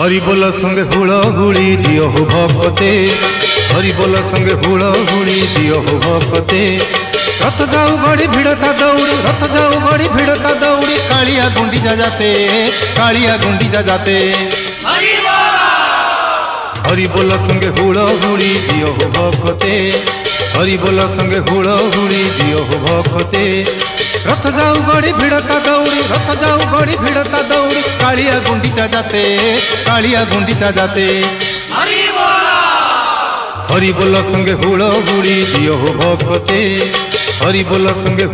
हरि बोल संगे हुड़ हुड़ी दियो हो भक्ते, हरि बोल संगे हुड़ हुड़ी दियो हो भक्ते। रथ जाऊ बड़ी भिड़ता दौड़ी, रथ जाऊ बड़ी भिड़ता दौड़ी, कालिया गुंडीचा जाते, कालिया गुंडीचा जाते। हरि बोल संगे हुड़ हुड़ी दियो हो भक्ते, हरि बोल संगे हुड़ हुड़ी दियो हो भक्ते। रथ जाऊ बड़ी भिड़ता दौड़ी, रथ जाऊ बड़ी भिड़ता दौड़ी, कालिया गुंडीचा जाते, कालिया गुंडीचा जाते। हरि बोल संगे हुड़ हुड़ी दियो हो भक्ते, हरि बोल संगे